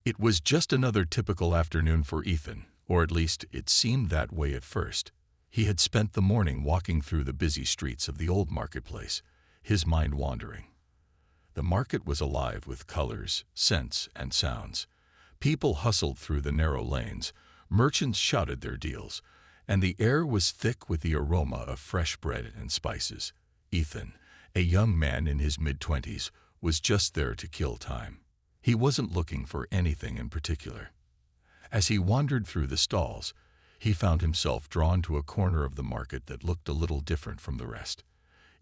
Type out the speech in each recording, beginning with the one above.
It was just another typical afternoon for Ethan, or at least it seemed that way at first. He had spent the morning walking through the busy streets of the old marketplace, his mind wandering. The market was alive with colors, scents, and sounds. People hustled through the narrow lanes, merchants shouted their deals, and the air was thick with the aroma of fresh bread and spices. Ethan, a young man in his mid-20s, was just there to kill time. He wasn't looking for anything in particular. As he wandered through the stalls, he found himself drawn to a corner of the market that looked a little different from the rest.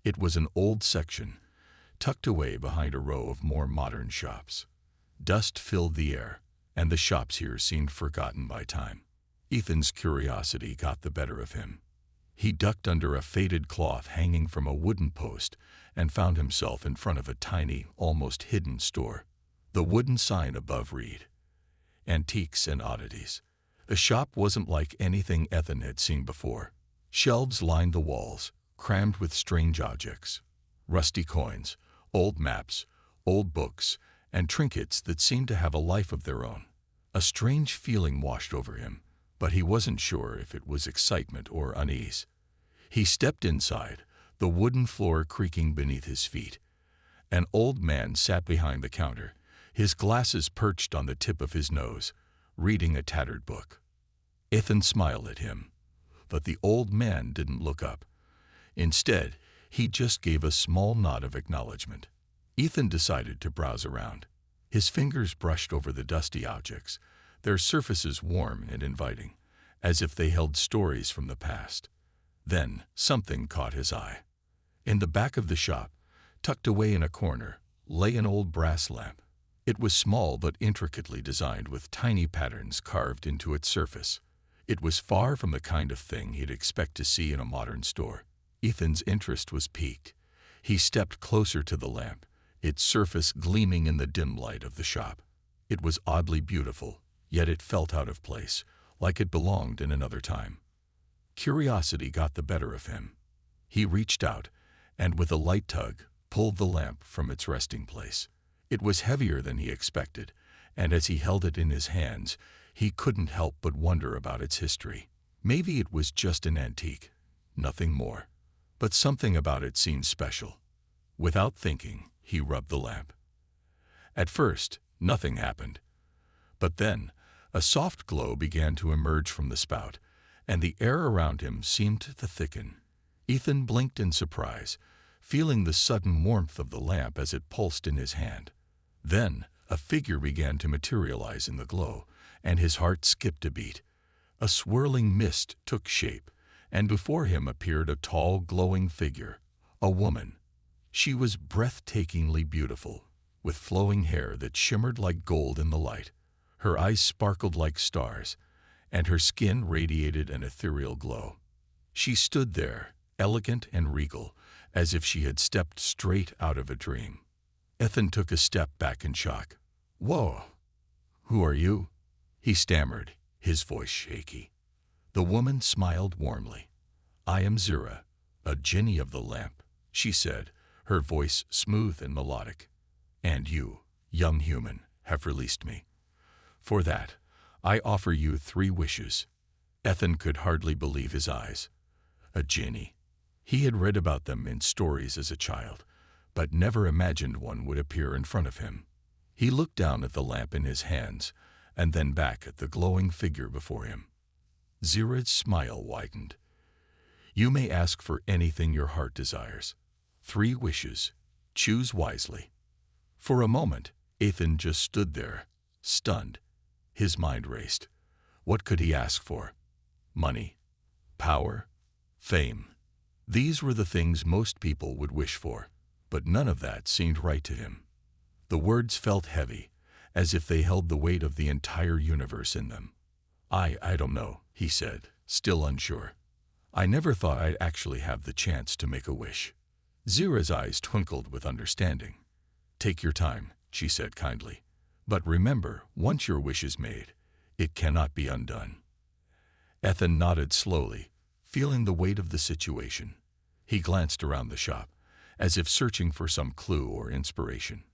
It was an old section, tucked away behind a row of more modern shops. Dust filled the air, and the shops here seemed forgotten by time. Ethan's curiosity got the better of him. He ducked under a faded cloth hanging from a wooden post and found himself in front of a tiny, almost hidden store. The wooden sign above read, "Antiques and Oddities." The shop wasn't like anything Ethan had seen before. Shelves lined the walls, crammed with strange objects. Rusty coins, old maps, old books, and trinkets that seemed to have a life of their own. A strange feeling washed over him, but he wasn't sure if it was excitement or unease. He stepped inside, the wooden floor creaking beneath his feet. An old man sat behind the counter, his glasses perched on the tip of his nose, reading a tattered book. Ethan smiled at him, but the old man didn't look up. Instead, he just gave a small nod of acknowledgement. Ethan decided to browse around. His fingers brushed over the dusty objects, their surfaces warm and inviting, as if they held stories from the past. Then something caught his eye. In the back of the shop, tucked away in a corner, lay an old brass lamp. It was small but intricately designed with tiny patterns carved into its surface. It was far from the kind of thing he'd expect to see in a modern store. Ethan's interest was piqued. He stepped closer to the lamp, its surface gleaming in the dim light of the shop. It was oddly beautiful, yet it felt out of place, like it belonged in another time. Curiosity got the better of him. He reached out, and with a light tug, pulled the lamp from its resting place. It was heavier than he expected, and as he held it in his hands, he couldn't help but wonder about its history. Maybe it was just an antique, nothing more. But something about it seemed special. Without thinking, he rubbed the lamp. At first, nothing happened. But then, a soft glow began to emerge from the spout, and the air around him seemed to thicken. Ethan blinked in surprise, feeling the sudden warmth of the lamp as it pulsed in his hand. Then, a figure began to materialize in the glow, and his heart skipped a beat. A swirling mist took shape, and before him appeared a tall, glowing figure, a woman. She was breathtakingly beautiful, with flowing hair that shimmered like gold in the light. Her eyes sparkled like stars, and her skin radiated an ethereal glow. She stood there, elegant and regal, as if she had stepped straight out of a dream. Ethan took a step back in shock. "Whoa! Who are you?" he stammered, his voice shaky. The woman smiled warmly. "I am Zira, a Genie of the lamp," she said, her voice smooth and melodic. "And you, young human, have released me. For that, I offer you 3 wishes." Ethan could hardly believe his eyes. A genie. He had read about them in stories as a child, but never imagined one would appear in front of him. He looked down at the lamp in his hands, and then back at the glowing figure before him. Zira's smile widened. "You may ask for anything your heart desires. 3 wishes. Choose wisely." For a moment, Ethan just stood there, stunned. His mind raced. What could he ask for? Money? Power? Fame? These were the things most people would wish for, but none of that seemed right to him. The words felt heavy, as if they held the weight of the entire universe in them. I don't know," he said, still unsure. "I never thought I'd actually have the chance to make a wish." Zira's eyes twinkled with understanding. "Take your time," she said kindly. "But remember, once your wish is made, it cannot be undone." Ethan nodded slowly, feeling the weight of the situation. He glanced around the shop, as if searching for some clue or inspiration.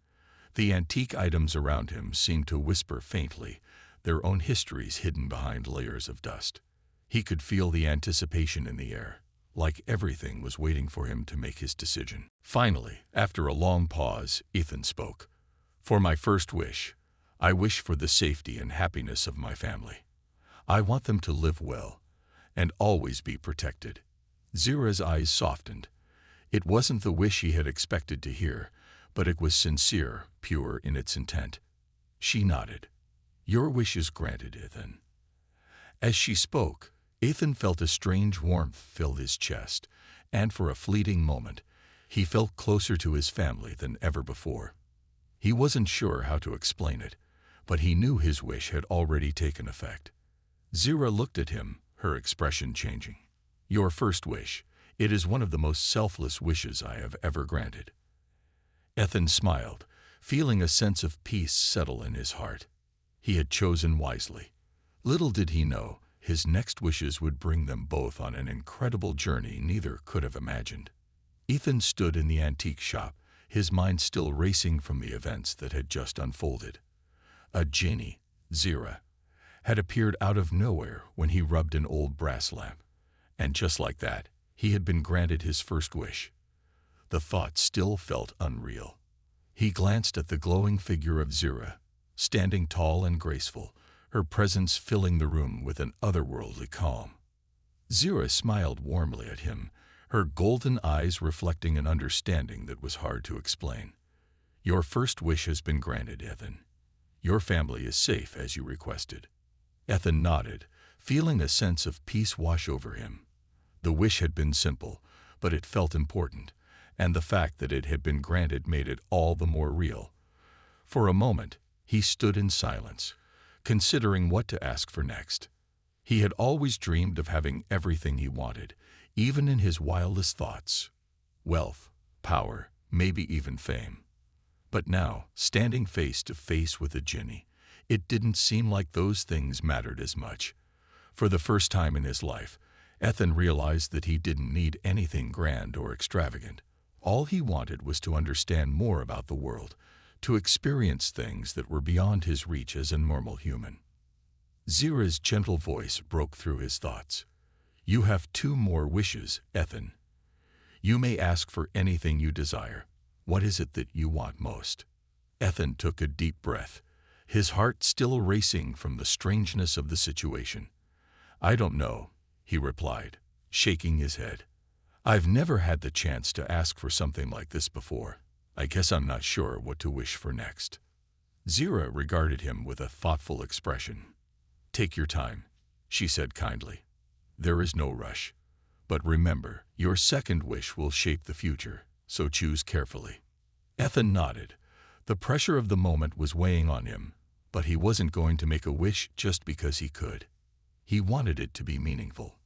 The antique items around him seemed to whisper faintly, their own histories hidden behind layers of dust. He could feel the anticipation in the air, like everything was waiting for him to make his decision. Finally, after a long pause, Ethan spoke. "For my first wish, I wish for the safety and happiness of my family. I want them to live well and always be protected." Zira's eyes softened. It wasn't the wish he had expected to hear, but it was sincere, pure in its intent. She nodded. "Your wish is granted, Ethan." As she spoke, Ethan felt a strange warmth fill his chest, and for a fleeting moment, he felt closer to his family than ever before. He wasn't sure how to explain it, but he knew his wish had already taken effect. Zira looked at him, her expression changing. "Your first wish. It is one of the most selfless wishes I have ever granted." Ethan smiled, feeling a sense of peace settle in his heart. He had chosen wisely. Little did he know, his next wishes would bring them both on an incredible journey neither could have imagined. Ethan stood in the antique shop, his mind still racing from the events that had just unfolded. A genie, Zira, had appeared out of nowhere when he rubbed an old brass lamp, and just like that, he had been granted his first wish. The thought still felt unreal. He glanced at the glowing figure of Zira, standing tall and graceful, her presence filling the room with an otherworldly calm. Zira smiled warmly at him, her golden eyes reflecting an understanding that was hard to explain. "Your first wish has been granted, Ethan. Your family is safe as you requested." Ethan nodded, feeling a sense of peace wash over him. The wish had been simple, but it felt important, and the fact that it had been granted made it all the more real. For a moment, he stood in silence, considering what to ask for next. He had always dreamed of having everything he wanted, even in his wildest thoughts. Wealth, power, maybe even fame. But now, standing face to face with a genie, it didn't seem like those things mattered as much. For the first time in his life, Ethan realized that he didn't need anything grand or extravagant. All he wanted was to understand more about the world, to experience things that were beyond his reach as a normal human. Zira's gentle voice broke through his thoughts. "You have 2 more wishes, Ethan. You may ask for anything you desire. What is it that you want most?" Ethan took a deep breath, his heart still racing from the strangeness of the situation. "I don't know," he replied, shaking his head. "I've never had the chance to ask for something like this before. I guess I'm not sure what to wish for next." Zira regarded him with a thoughtful expression. "Take your time," she said kindly. "There is no rush. But remember, your second wish will shape the future, so choose carefully." Ethan nodded. The pressure of the moment was weighing on him, but he wasn't going to make a wish just because he could. He wanted it to be meaningful.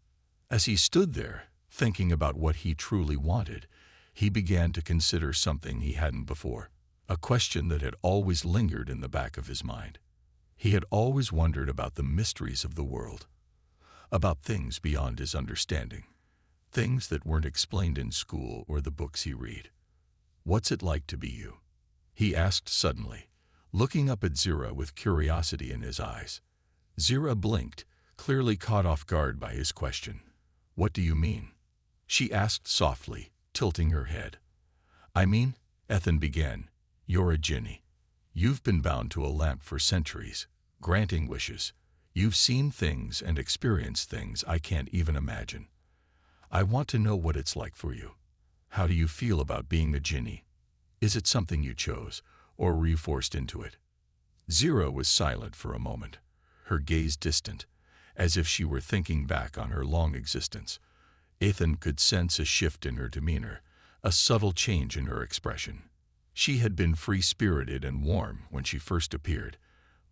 As he stood there, thinking about what he truly wanted, he began to consider something he hadn't before, a question that had always lingered in the back of his mind. He had always wondered about the mysteries of the world, about things beyond his understanding, things that weren't explained in school or the books he read. "What's it like to be you?" he asked suddenly, looking up at Zira with curiosity in his eyes. Zira blinked, clearly caught off guard by his question. "What do you mean?" she asked softly, tilting her head. "I mean," Ethan began, "you're a genie. You've been bound to a lamp for centuries, granting wishes. You've seen things and experienced things I can't even imagine. I want to know what it's like for you. How do you feel about being a genie? Is it something you chose, or were you forced into it?" Zira was silent for a moment, her gaze distant, as if she were thinking back on her long existence. Ethan could sense a shift in her demeanor, a subtle change in her expression. She had been free-spirited and warm when she first appeared,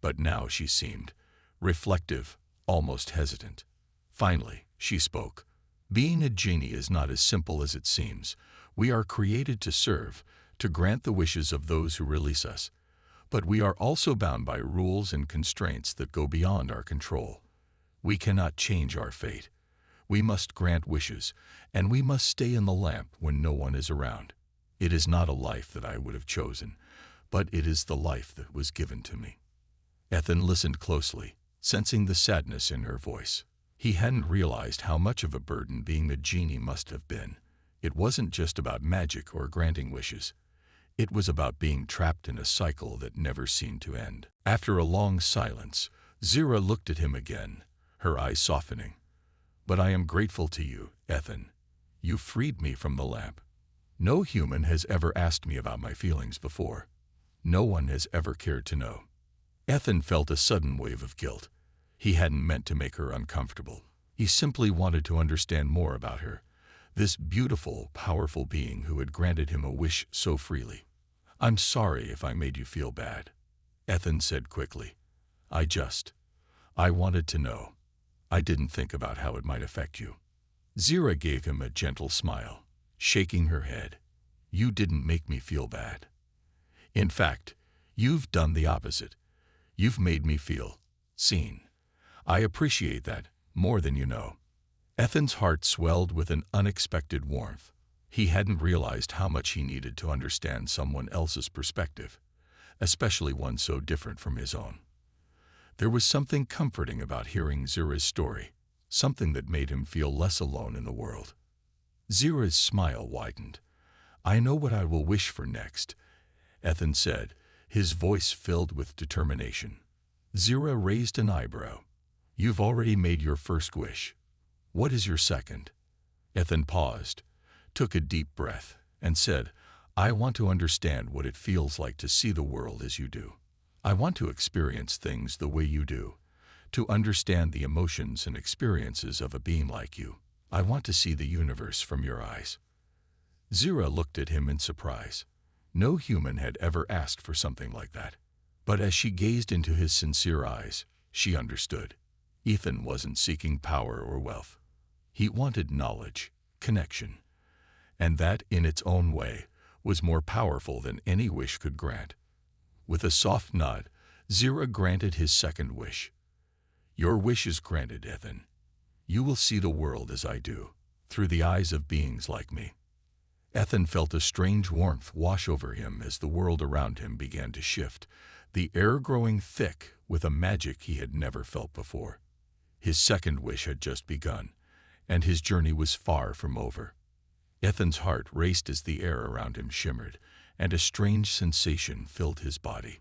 but now she seemed reflective, almost hesitant. Finally, she spoke. "Being a genie is not as simple as it seems. We are created to serve, to grant the wishes of those who release us. But we are also bound by rules and constraints that go beyond our control. We cannot change our fate. We must grant wishes, and we must stay in the lamp when no one is around. It is not a life that I would have chosen, but it is the life that was given to me." Ethan listened closely, sensing the sadness in her voice. He hadn't realized how much of a burden being the genie must have been. It wasn't just about magic or granting wishes. It was about being trapped in a cycle that never seemed to end. After a long silence, Zira looked at him again, her eyes softening. "But I am grateful to you, Ethan. You freed me from the lamp. No human has ever asked me about my feelings before. No one has ever cared to know." Ethan felt a sudden wave of guilt. He hadn't meant to make her uncomfortable. He simply wanted to understand more about her, this beautiful, powerful being who had granted him a wish so freely. "I'm sorry if I made you feel bad," Ethan said quickly. I wanted to know. I didn't think about how it might affect you." Zira gave him a gentle smile, shaking her head. "You didn't make me feel bad. In fact, you've done the opposite. You've made me feel seen. I appreciate that more than you know." Ethan's heart swelled with an unexpected warmth. He hadn't realized how much he needed to understand someone else's perspective, especially one so different from his own. There was something comforting about hearing Zira's story, something that made him feel less alone in the world. Zira's smile widened. "I know what I will wish for next," Ethan said, his voice filled with determination. Zira raised an eyebrow. "You've already made your first wish. What is your second?" Ethan paused, took a deep breath, and said, "I want to understand what it feels like to see the world as you do. I want to experience things the way you do, to understand the emotions and experiences of a being like you. I want to see the universe from your eyes." Zira looked at him in surprise. No human had ever asked for something like that. But as she gazed into his sincere eyes, she understood. Ethan wasn't seeking power or wealth. He wanted knowledge, connection, and that, in its own way, was more powerful than any wish could grant. With a soft nod, Zira granted his second wish. "Your wish is granted, Ethan. You will see the world as I do, through the eyes of beings like me." Ethan felt a strange warmth wash over him as the world around him began to shift, the air growing thick with a magic he had never felt before. His second wish had just begun, and his journey was far from over. Ethan's heart raced as the air around him shimmered, and a strange sensation filled his body.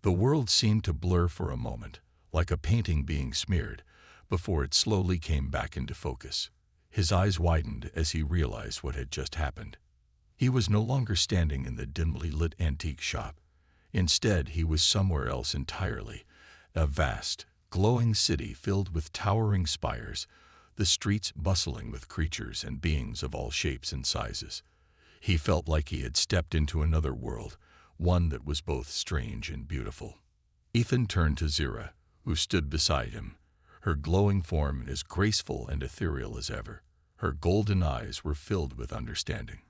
The world seemed to blur for a moment, like a painting being smeared, before it slowly came back into focus. His eyes widened as he realized what had just happened. He was no longer standing in the dimly lit antique shop. Instead, he was somewhere else entirely, a vast, glowing city filled with towering spires, the streets bustling with creatures and beings of all shapes and sizes. He felt like he had stepped into another world, one that was both strange and beautiful. Ethan turned to Zira, who stood beside him, her glowing form as graceful and ethereal as ever. Her golden eyes were filled with understanding.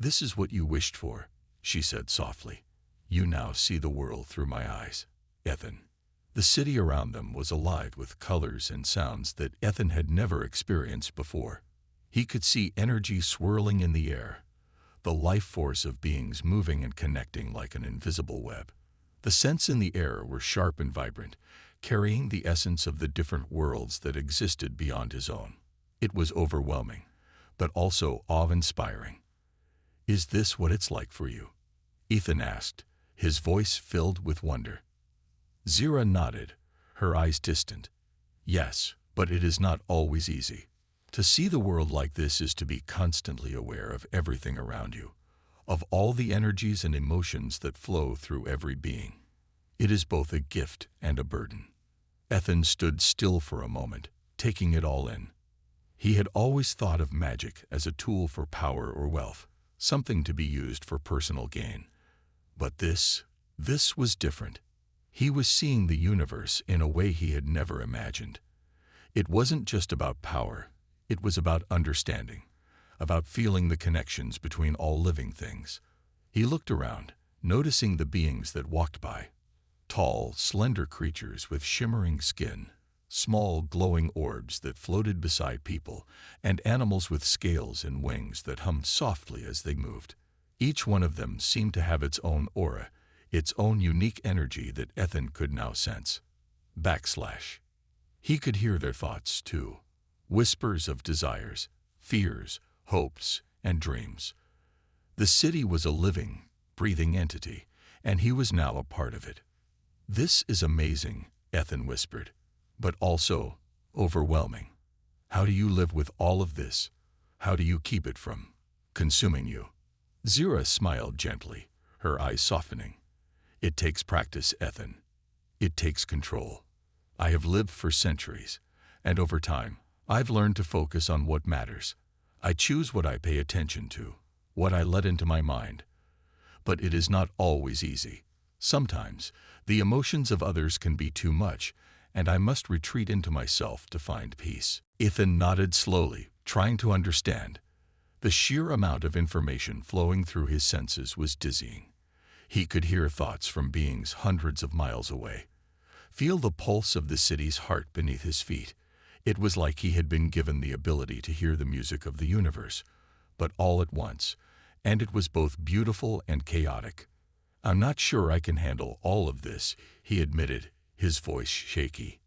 "This is what you wished for," she said softly. "You now see the world through my eyes, Ethan." The city around them was alive with colors and sounds that Ethan had never experienced before. He could see energy swirling in the air, the life force of beings moving and connecting like an invisible web. The scents in the air were sharp and vibrant, carrying the essence of the different worlds that existed beyond his own. It was overwhelming, but also awe-inspiring. "Is this what it's like for you?" Ethan asked, his voice filled with wonder. Zira nodded, her eyes distant. "Yes, but it is not always easy. To see the world like this is to be constantly aware of everything around you, of all the energies and emotions that flow through every being. It is both a gift and a burden." Ethan stood still for a moment, taking it all in. He had always thought of magic as a tool for power or wealth, something to be used for personal gain. But this was different. He was seeing the universe in a way he had never imagined. It wasn't just about power, it was about understanding, about feeling the connections between all living things. He looked around, noticing the beings that walked by. Tall, slender creatures with shimmering skin, small, glowing orbs that floated beside people, and animals with scales and wings that hummed softly as they moved. Each one of them seemed to have its own aura, its own unique energy that Ethan could now sense. Backslash. He could hear their thoughts, too. Whispers of desires, fears, hopes, and dreams. The city was a living, breathing entity, and he was now a part of it. This is amazing, Ethan whispered, but also overwhelming. How do you live with all of this? How do you keep it from consuming you? Zira smiled gently, her eyes softening. It takes practice, Ethan. It takes control. I have lived for centuries, and over time, I've learned to focus on what matters. I choose what I pay attention to, what I let into my mind. But it is not always easy. Sometimes, the emotions of others can be too much, and I must retreat into myself to find peace. Ethan nodded slowly, trying to understand. The sheer amount of information flowing through his senses was dizzying. He could hear thoughts from beings hundreds of miles away. Feel the pulse of the city's heart beneath his feet. It was like he had been given the ability to hear the music of the universe, but all at once, and it was both beautiful and chaotic. I'm not sure I can handle all of this, he admitted, his voice shaky.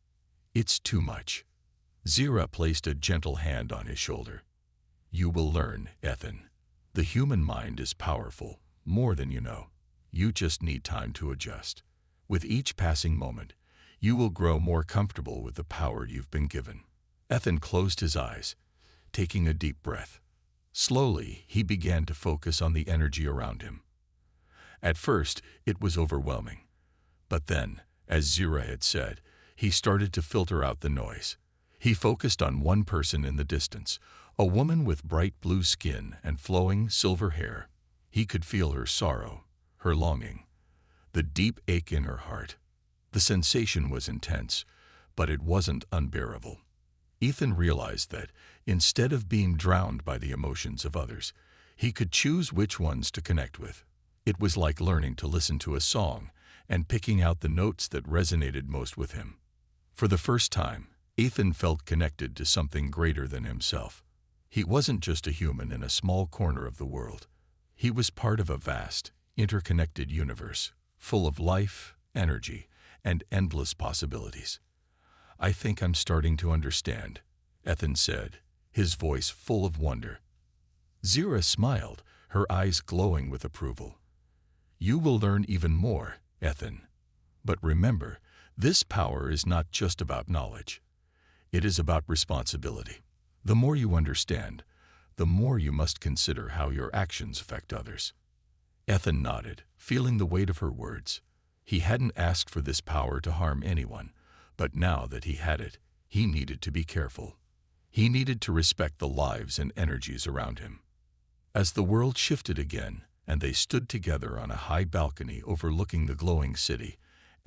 It's too much. Zira placed a gentle hand on his shoulder. You will learn, Ethan. The human mind is powerful, more than you know. You just need time to adjust. With each passing moment, you will grow more comfortable with the power you've been given. Ethan closed his eyes, taking a deep breath. Slowly, he began to focus on the energy around him. At first, it was overwhelming. But then, as Zira had said, he started to filter out the noise. He focused on one person in the distance, a woman with bright blue skin and flowing silver hair. He could feel her sorrow, her longing, the deep ache in her heart. The sensation was intense, but it wasn't unbearable. Ethan realized that, instead of being drowned by the emotions of others, he could choose which ones to connect with. It was like learning to listen to a song and picking out the notes that resonated most with him. For the first time, Ethan felt connected to something greater than himself. He wasn't just a human in a small corner of the world. He was part of a vast, interconnected universe, full of life, energy, and endless possibilities. I think I'm starting to understand, Ethan said, his voice full of wonder. Zira smiled, her eyes glowing with approval. You will learn even more, Ethan. But remember, this power is not just about knowledge. It is about responsibility. The more you understand, the more you must consider how your actions affect others. Ethan nodded, feeling the weight of her words. He hadn't asked for this power to harm anyone, but now that he had it, he needed to be careful. He needed to respect the lives and energies around him. As the world shifted again, and they stood together on a high balcony overlooking the glowing city,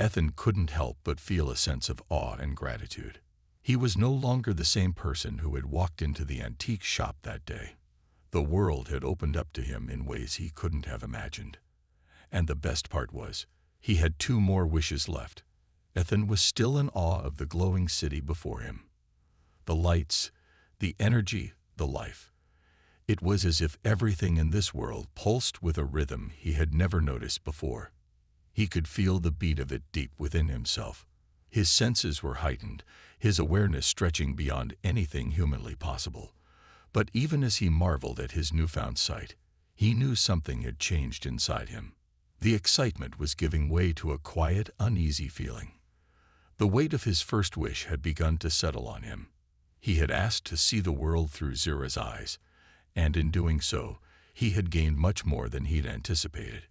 Ethan couldn't help but feel a sense of awe and gratitude. He was no longer the same person who had walked into the antique shop that day. The world had opened up to him in ways he couldn't have imagined. And the best part was, he had 2 more wishes left. Ethan was still in awe of the glowing city before him. The lights, the energy, the life. It was as if everything in this world pulsed with a rhythm he had never noticed before. He could feel the beat of it deep within himself. His senses were heightened, his awareness stretching beyond anything humanly possible. But even as he marveled at his newfound sight, he knew something had changed inside him. The excitement was giving way to a quiet, uneasy feeling. The weight of his first wish had begun to settle on him. He had asked to see the world through Zira's eyes, and in doing so, he had gained much more than he'd anticipated.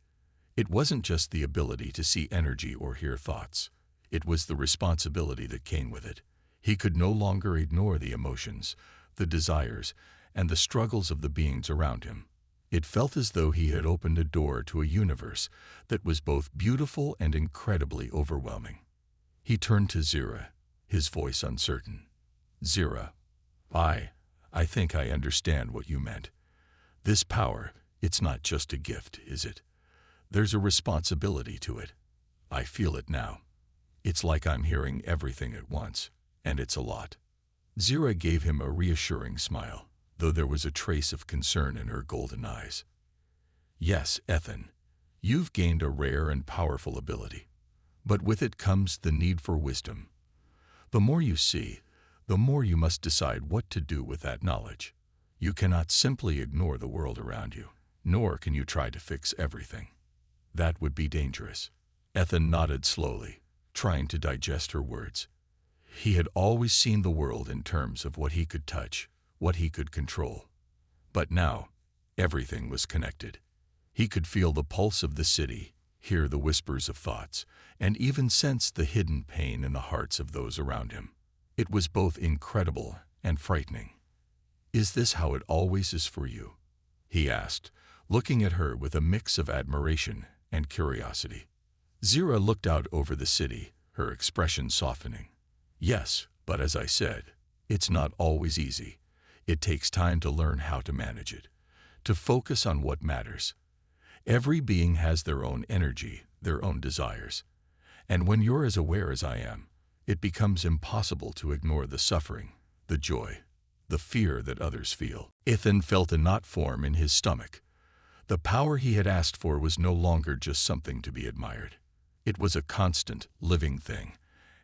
It wasn't just the ability to see energy or hear thoughts. It was the responsibility that came with it. He could no longer ignore the emotions, the desires, and the struggles of the beings around him. It felt as though he had opened a door to a universe that was both beautiful and incredibly overwhelming. He turned to Zira, his voice uncertain. Zira, I think I understand what you meant. This power, it's not just a gift, is it? There's a responsibility to it. I feel it now. It's like I'm hearing everything at once, and it's a lot. Zira gave him a reassuring smile, though there was a trace of concern in her golden eyes. Yes, Ethan, You've gained a rare and powerful ability, but with it comes the need for wisdom. The more you see, the more you must decide what to do with that knowledge. You cannot simply ignore the world around you, nor can you try to fix everything. That would be dangerous. Ethan nodded slowly, trying to digest her words. He had always seen the world in terms of what he could touch, what he could control. But now, everything was connected. He could feel the pulse of the city, hear the whispers of thoughts, and even sense the hidden pain in the hearts of those around him. It was both incredible and frightening. "Is this how it always is for you?" he asked, looking at her with a mix of admiration and curiosity. Zira looked out over the city, her expression softening. "Yes, but as I said, it's not always easy. It takes time to learn how to manage it, to focus on what matters. Every being has their own energy, their own desires. And when you're as aware as I am, it becomes impossible to ignore the suffering, the joy, the fear that others feel." Ethan felt a knot form in his stomach. The power he had asked for was no longer just something to be admired. It was a constant, living thing,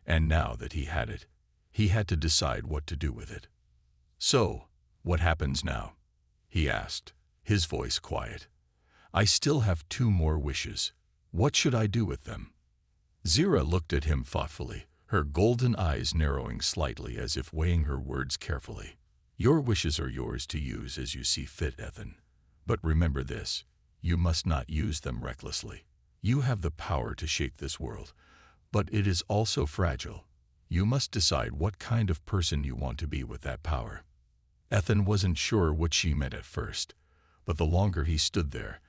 and now that he had it, he had to decide what to do with it. "So, what happens now?" he asked, his voice quiet. "I still have 2 more wishes. What should I do with them?" Zira looked at him thoughtfully, her golden eyes narrowing slightly as if weighing her words carefully. "Your wishes are yours to use as you see fit, Ethan. But remember this, you must not use them recklessly. You have the power to shape this world, but it is also fragile. You must decide what kind of person you want to be with that power." Ethan wasn't sure what she meant at first, but the longer he stood there,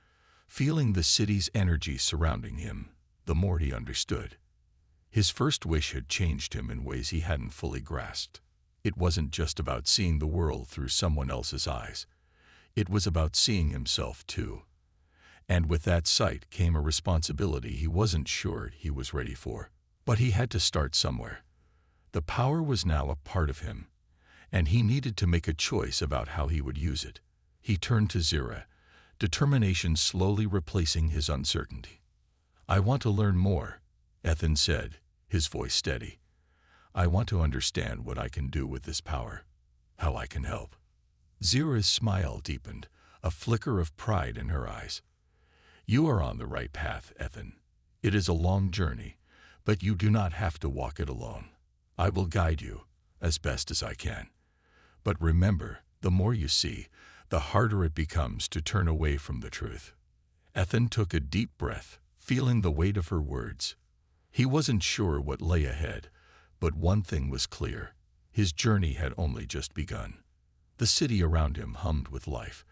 feeling the city's energy surrounding him, the more he understood. His first wish had changed him in ways he hadn't fully grasped. It wasn't just about seeing the world through someone else's eyes. It was about seeing himself too. And with that sight came a responsibility he wasn't sure he was ready for. But he had to start somewhere. The power was now a part of him, and he needed to make a choice about how he would use it. He turned to Zira, determination slowly replacing his uncertainty. "I want to learn more," Ethan said, his voice steady. "I want to understand what I can do with this power, how I can help." Zira's smile deepened, a flicker of pride in her eyes. "You are on the right path, Ethan. It is a long journey, but you do not have to walk it alone. I will guide you, as best as I can. But remember, the more you see, the harder it becomes to turn away from the truth." Ethan took a deep breath, feeling the weight of her words. He wasn't sure what lay ahead, but one thing was clear. His journey had only just begun. The city around him hummed with life,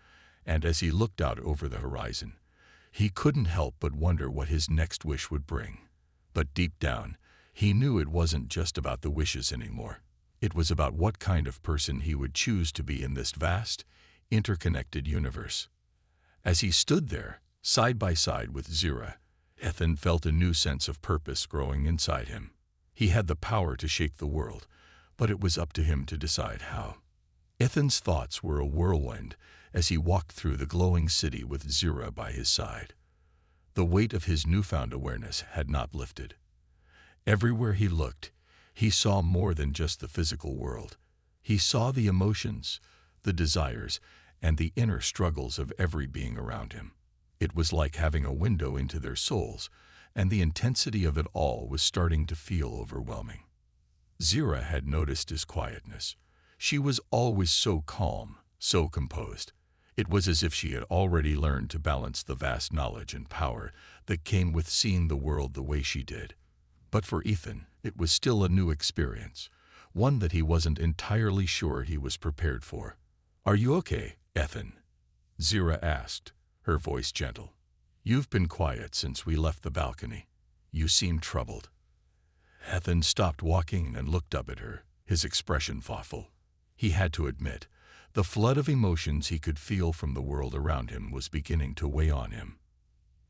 and as he looked out over the horizon, he couldn't help but wonder what his next wish would bring. But deep down, he knew it wasn't just about the wishes anymore. It was about what kind of person he would choose to be in this vast, interconnected universe. As he stood there, side by side with Zira, Ethan felt a new sense of purpose growing inside him. He had the power to shape the world, but it was up to him to decide how. Ethan's thoughts were a whirlwind as he walked through the glowing city with Zira by his side. The weight of his newfound awareness had not lifted. Everywhere he looked, he saw more than just the physical world. He saw the emotions, the desires, and the inner struggles of every being around him. It was like having a window into their souls, and the intensity of it all was starting to feel overwhelming. Zira had noticed his quietness. She was always so calm, so composed. It was as if she had already learned to balance the vast knowledge and power that came with seeing the world the way she did. But for Ethan, it was still a new experience, one that he wasn't entirely sure he was prepared for. "Are you okay, Ethan?" Zira asked, her voice gentle. "You've been quiet since we left the balcony. You seem troubled." Ethan stopped walking and looked up at her, his expression thoughtful. He had to admit, the flood of emotions he could feel from the world around him was beginning to weigh on him.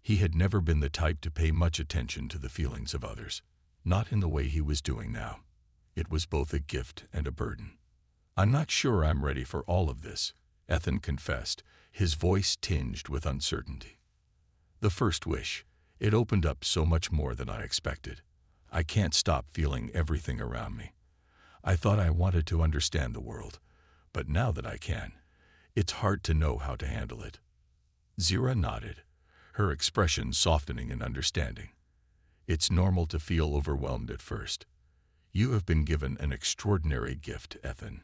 He had never been the type to pay much attention to the feelings of others, not in the way he was doing now. It was both a gift and a burden. "I'm not sure I'm ready for all of this," Ethan confessed, his voice tinged with uncertainty. The first wish. It opened up so much more than I expected. I can't stop feeling everything around me. I thought I wanted to understand the world, but now that I can, it's hard to know how to handle it. Zira nodded, her expression softening in understanding. It's normal to feel overwhelmed at first. You have been given an extraordinary gift, Ethan.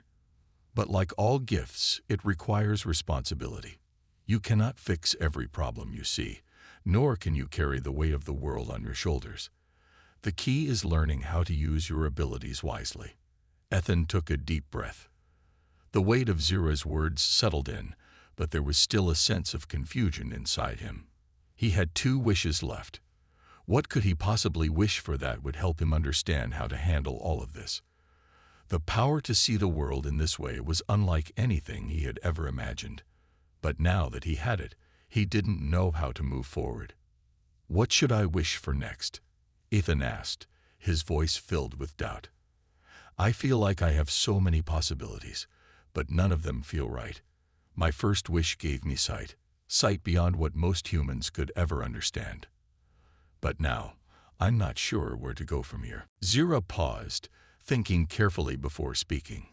But like all gifts, it requires responsibility. You cannot fix every problem you see, nor can you carry the weight of the world on your shoulders. The key is learning how to use your abilities wisely. Ethan took a deep breath. The weight of Zira's words settled in, but there was still a sense of confusion inside him. He had 2 wishes left. What could he possibly wish for that would help him understand how to handle all of this? The power to see the world in this way was unlike anything he had ever imagined. But now that he had it, he didn't know how to move forward. What should I wish for next? Ethan asked, his voice filled with doubt. I feel like I have so many possibilities, but none of them feel right. My first wish gave me sight beyond what most humans could ever understand. But now, I'm not sure where to go from here. Zira paused, thinking carefully before speaking.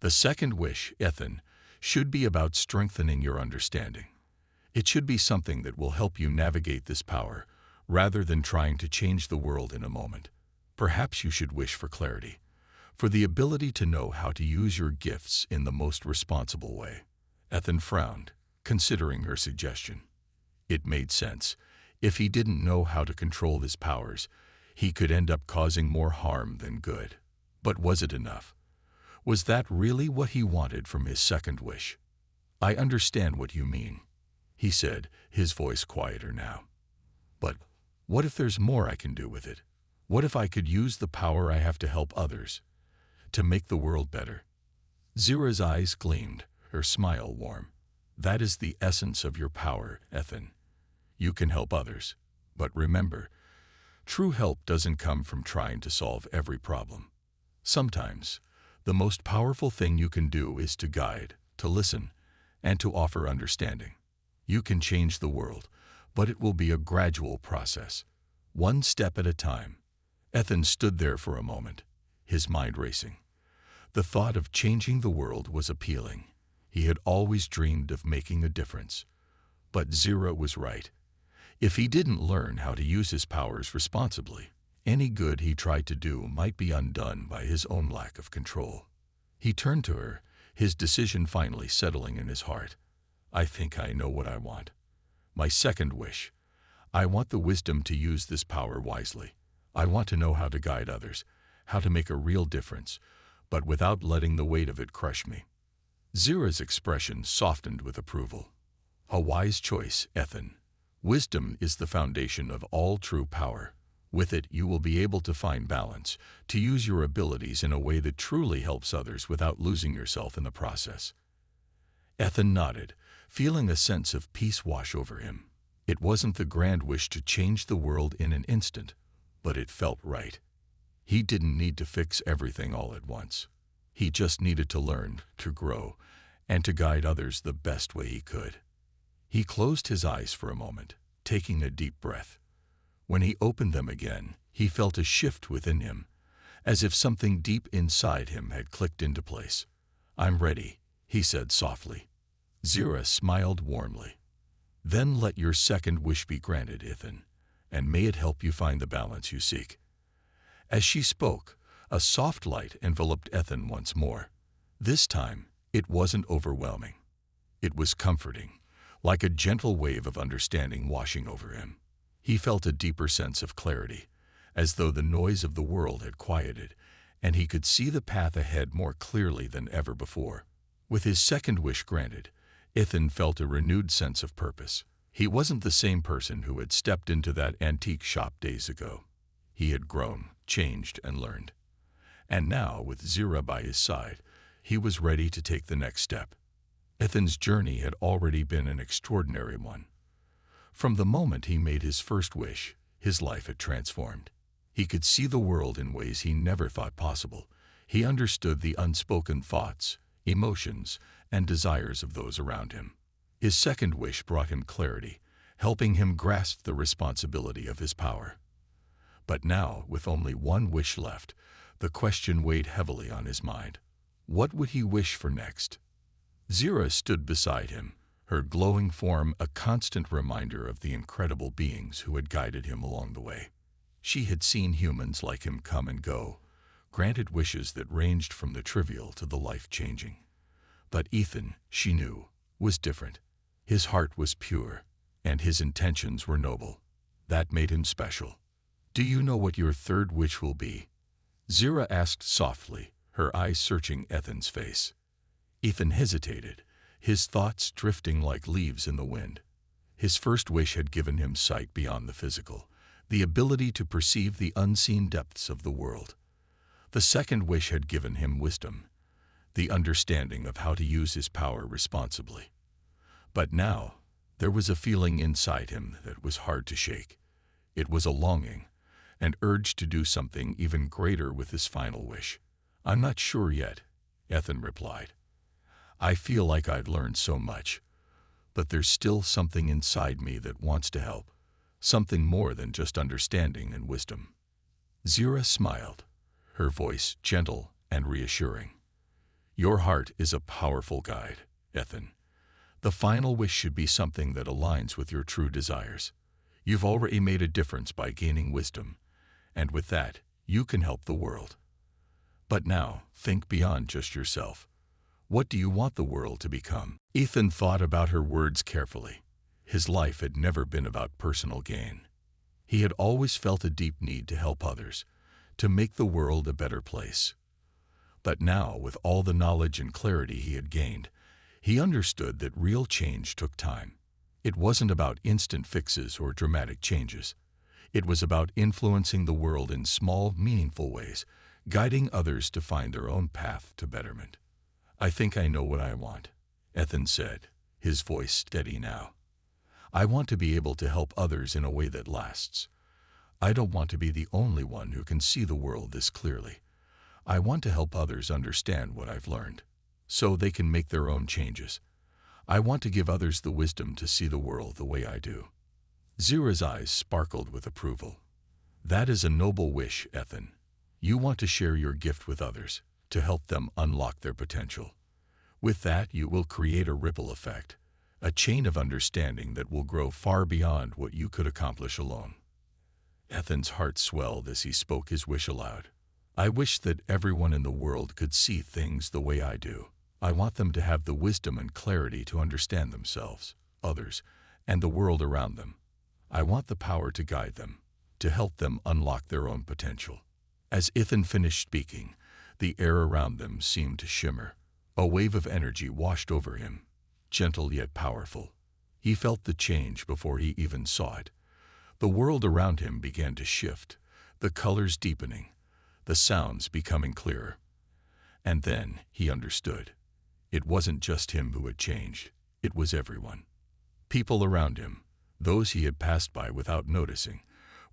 The second wish, Ethan, should be about strengthening your understanding. It should be something that will help you navigate this power, rather than trying to change the world in a moment. Perhaps you should wish for clarity, for the ability to know how to use your gifts in the most responsible way. Ethan frowned, considering her suggestion. It made sense. If he didn't know how to control his powers, he could end up causing more harm than good. But was it enough? Was that really what he wanted from his second wish? I understand what you mean, he said, his voice quieter now. But what if there's more I can do with it? What if I could use the power I have to help others, to make the world better? Zira's eyes gleamed, her smile warm. That is the essence of your power, Ethan. You can help others, but remember, true help doesn't come from trying to solve every problem. Sometimes, the most powerful thing you can do is to guide, to listen, and to offer understanding. You can change the world, but it will be a gradual process, one step at a time. Ethan stood there for a moment, his mind racing. The thought of changing the world was appealing. He had always dreamed of making a difference. But Zira was right. If he didn't learn how to use his powers responsibly, any good he tried to do might be undone by his own lack of control. He turned to her, his decision finally settling in his heart. I think I know what I want. My second wish. I want the wisdom to use this power wisely. I want to know how to guide others, how to make a real difference, but without letting the weight of it crush me. Zira's expression softened with approval. A wise choice, Ethan. Wisdom is the foundation of all true power. With it, you will be able to find balance, to use your abilities in a way that truly helps others without losing yourself in the process. Ethan nodded, feeling a sense of peace wash over him. It wasn't the grand wish to change the world in an instant, but it felt right. He didn't need to fix everything all at once. He just needed to learn, to grow, and to guide others the best way he could. He closed his eyes for a moment, taking a deep breath. When he opened them again, he felt a shift within him, as if something deep inside him had clicked into place. I'm ready, he said softly. Zira smiled warmly. Then let your second wish be granted, Ethan, and may it help you find the balance you seek. As she spoke, a soft light enveloped Ethan once more. This time, it wasn't overwhelming. It was comforting, like a gentle wave of understanding washing over him. He felt a deeper sense of clarity, as though the noise of the world had quieted, and he could see the path ahead more clearly than ever before. With his second wish granted, Ethan felt a renewed sense of purpose. He wasn't the same person who had stepped into that antique shop days ago. He had grown, changed, and learned. And now, with Zira by his side, he was ready to take the next step. Ethan's journey had already been an extraordinary one. From the moment he made his first wish, his life had transformed. He could see the world in ways he never thought possible. He understood the unspoken thoughts, emotions, and desires of those around him. His second wish brought him clarity, helping him grasp the responsibility of his power. But now, with only one wish left, the question weighed heavily on his mind. What would he wish for next? Zira stood beside him, her glowing form a constant reminder of the incredible beings who had guided him along the way. She had seen humans like him come and go, granted wishes that ranged from the trivial to the life-changing. But Ethan, she knew, was different. His heart was pure, and his intentions were noble. That made him special. "Do you know what your third wish will be?" Zira asked softly, her eyes searching Ethan's face. Ethan hesitated, his thoughts drifting like leaves in the wind. His first wish had given him sight beyond the physical, the ability to perceive the unseen depths of the world. The second wish had given him wisdom, the understanding of how to use his power responsibly. But now, there was a feeling inside him that was hard to shake. It was a longing, an urge to do something even greater with his final wish. "I'm not sure yet," Ethan replied. "I feel like I've learned so much, but there's still something inside me that wants to help, something more than just understanding and wisdom." Zira smiled, her voice gentle and reassuring. "Your heart is a powerful guide, Ethan. The final wish should be something that aligns with your true desires. You've already made a difference by gaining wisdom, and with that, you can help the world. But now, think beyond just yourself. What do you want the world to become?" Ethan thought about her words carefully. His life had never been about personal gain. He had always felt a deep need to help others, to make the world a better place. But now, with all the knowledge and clarity he had gained, he understood that real change took time. It wasn't about instant fixes or dramatic changes. It was about influencing the world in small, meaningful ways, guiding others to find their own path to betterment. "I think I know what I want," Ethan said, his voice steady now. "I want to be able to help others in a way that lasts. I don't want to be the only one who can see the world this clearly. I want to help others understand what I've learned, so they can make their own changes. I want to give others the wisdom to see the world the way I do." Zira's eyes sparkled with approval. "That is a noble wish, Ethan. You want to share your gift with others, to help them unlock their potential. With that, you will create a ripple effect, a chain of understanding that will grow far beyond what you could accomplish alone." Ethan's heart swelled as he spoke his wish aloud. "I wish that everyone in the world could see things the way I do. I want them to have the wisdom and clarity to understand themselves, others, and the world around them. I want the power to guide them, to help them unlock their own potential." As Ethan finished speaking, the air around them seemed to shimmer. A wave of energy washed over him, gentle yet powerful. He felt the change before he even saw it. The world around him began to shift, the colors deepening, the sounds becoming clearer. And then he understood. It wasn't just him who had changed, it was everyone. People around him, those he had passed by without noticing,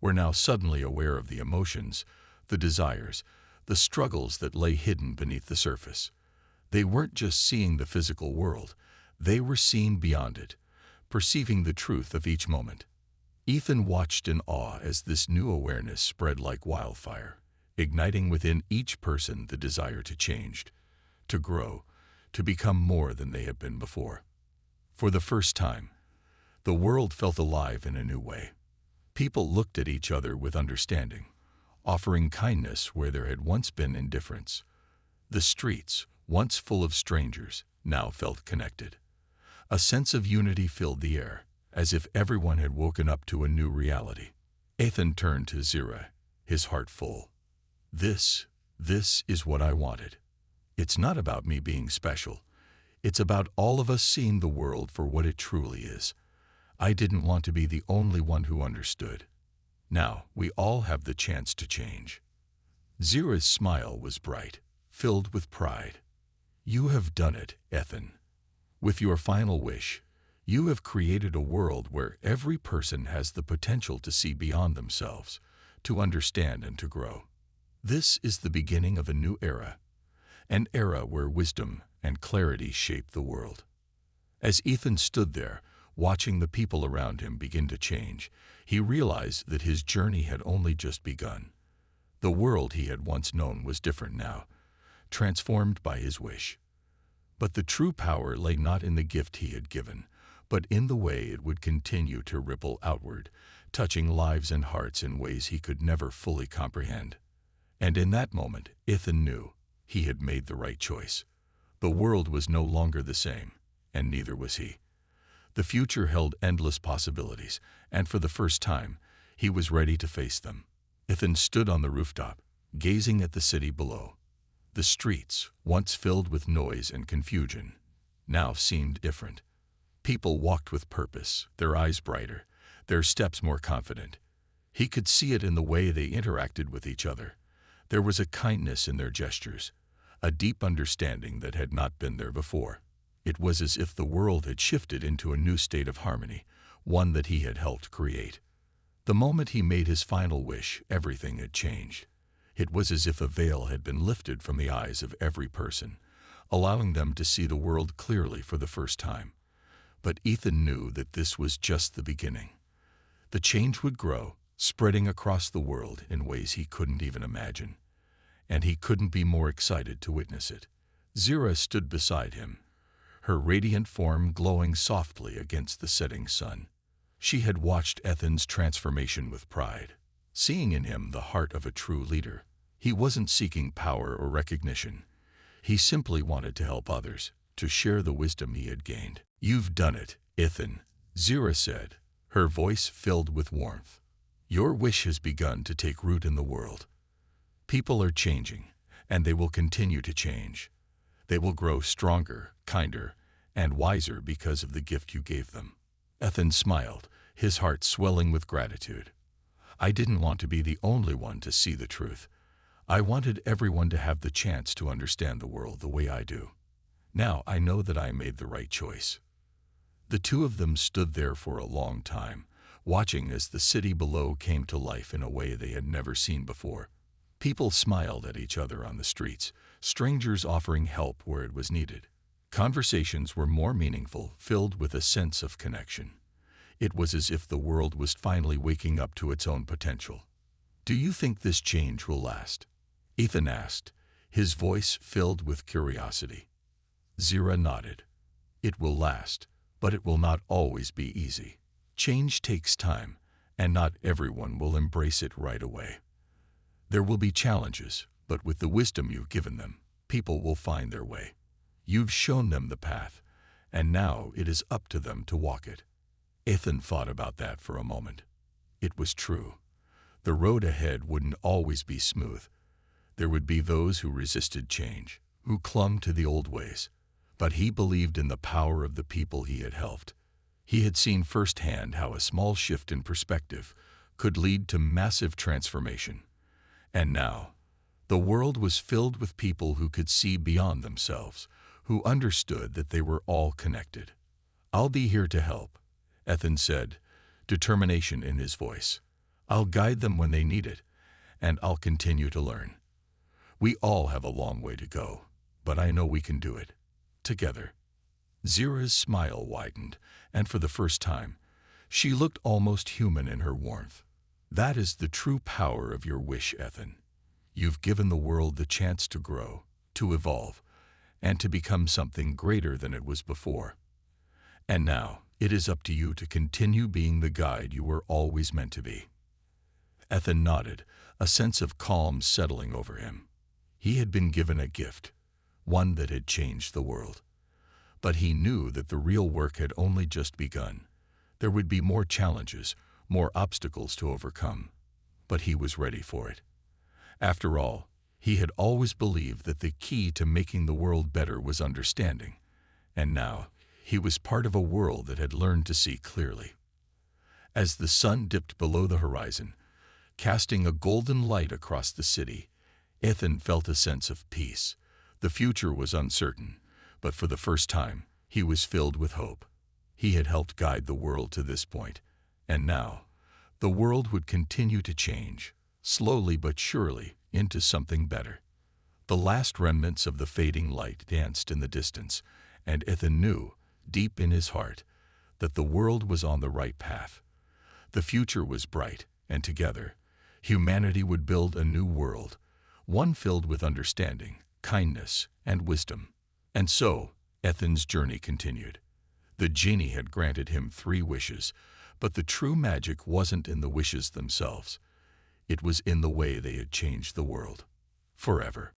were now suddenly aware of the emotions, the desires, the struggles that lay hidden beneath the surface. They weren't just seeing the physical world, they were seeing beyond it, perceiving the truth of each moment. Ethan watched in awe as this new awareness spread like wildfire, igniting within each person the desire to change, to grow, to become more than they had been before. For the first time, the world felt alive in a new way. People looked at each other with understanding, offering kindness where there had once been indifference. The streets, once full of strangers, now felt connected. A sense of unity filled the air, as if everyone had woken up to a new reality. Ethan turned to Zira, his heart full. This is what I wanted. It's not about me being special. It's about all of us seeing the world for what it truly is. I didn't want to be the only one who understood. Now, we all have the chance to change." Zira's smile was bright, filled with pride. "You have done it, Ethan. With your final wish, you have created a world where every person has the potential to see beyond themselves, to understand and to grow. This is the beginning of a new era, an era where wisdom and clarity shape the world." As Ethan stood there, Watching the people around him begin to change, he realized that his journey had only just begun. The world he had once known was different now, transformed by his wish. But the true power lay not in the gift he had given, but in the way it would continue to ripple outward, touching lives and hearts in ways he could never fully comprehend. And in that moment, Ethan knew he had made the right choice. The world was no longer the same, and neither was he. The future held endless possibilities, and for the first time, he was ready to face them. Ethan stood on the rooftop, gazing at the city below. The streets, once filled with noise and confusion, now seemed different. People walked with purpose, their eyes brighter, their steps more confident. He could see it in the way they interacted with each other. There was a kindness in their gestures, a deep understanding that had not been there before. It was as if the world had shifted into a new state of harmony, one that he had helped create. The moment he made his final wish, everything had changed. It was as if a veil had been lifted from the eyes of every person, allowing them to see the world clearly for the first time. But Ethan knew that this was just the beginning. The change would grow, spreading across the world in ways he couldn't even imagine. And he couldn't be more excited to witness it. Zira stood beside him, her radiant form glowing softly against the setting sun. She had watched Ethan's transformation with pride, seeing in him the heart of a true leader. He wasn't seeking power or recognition. He simply wanted to help others, to share the wisdom he had gained. "You've done it, Ethan," Zira said, her voice filled with warmth. "Your wish has begun to take root in the world. People are changing, and they will continue to change. They will grow stronger, kinder, and wiser because of the gift you gave them." Ethan smiled, his heart swelling with gratitude. "I didn't want to be the only one to see the truth. I wanted everyone to have the chance to understand the world the way I do. Now I know that I made the right choice." The two of them stood there for a long time, watching as the city below came to life in a way they had never seen before. People smiled at each other on the streets, strangers offering help where it was needed. Conversations were more meaningful, filled with a sense of connection. It was as if the world was finally waking up to its own potential. "Do you think this change will last?" Ethan asked, his voice filled with curiosity. Zira nodded. "It will last, but it will not always be easy. Change takes time, and not everyone will embrace it right away. There will be challenges, but with the wisdom you've given them, people will find their way. You've shown them the path, and now it is up to them to walk it." Ethan thought about that for a moment. It was true. The road ahead wouldn't always be smooth. There would be those who resisted change, who clung to the old ways. But he believed in the power of the people he had helped. He had seen firsthand how a small shift in perspective could lead to massive transformation. And now, the world was filled with people who could see beyond themselves, who understood that they were all connected. "I'll be here to help," Ethan said, determination in his voice. "I'll guide them when they need it, and I'll continue to learn. We all have a long way to go, but I know we can do it. Together." Zira's smile widened, and for the first time, she looked almost human in her warmth. "That is the true power of your wish, Ethan. You've given the world the chance to grow, to evolve, and to become something greater than it was before. And now, it is up to you to continue being the guide you were always meant to be." Ethan nodded, a sense of calm settling over him. He had been given a gift, one that had changed the world. But he knew that the real work had only just begun. There would be more challenges, more obstacles to overcome. But he was ready for it. After all, he had always believed that the key to making the world better was understanding. And now, he was part of a world that had learned to see clearly. As the sun dipped below the horizon, casting a golden light across the city, Ethan felt a sense of peace. The future was uncertain, but for the first time, he was filled with hope. He had helped guide the world to this point, and now, the world would continue to change, slowly but surely, into something better. The last remnants of the fading light danced in the distance, and Ethan knew, deep in his heart, that the world was on the right path. The future was bright, and together, humanity would build a new world, one filled with understanding, kindness, and wisdom. And so, Ethan's journey continued. The genie had granted him 3 wishes, but the true magic wasn't in the wishes themselves. It was in the way they had changed the world forever.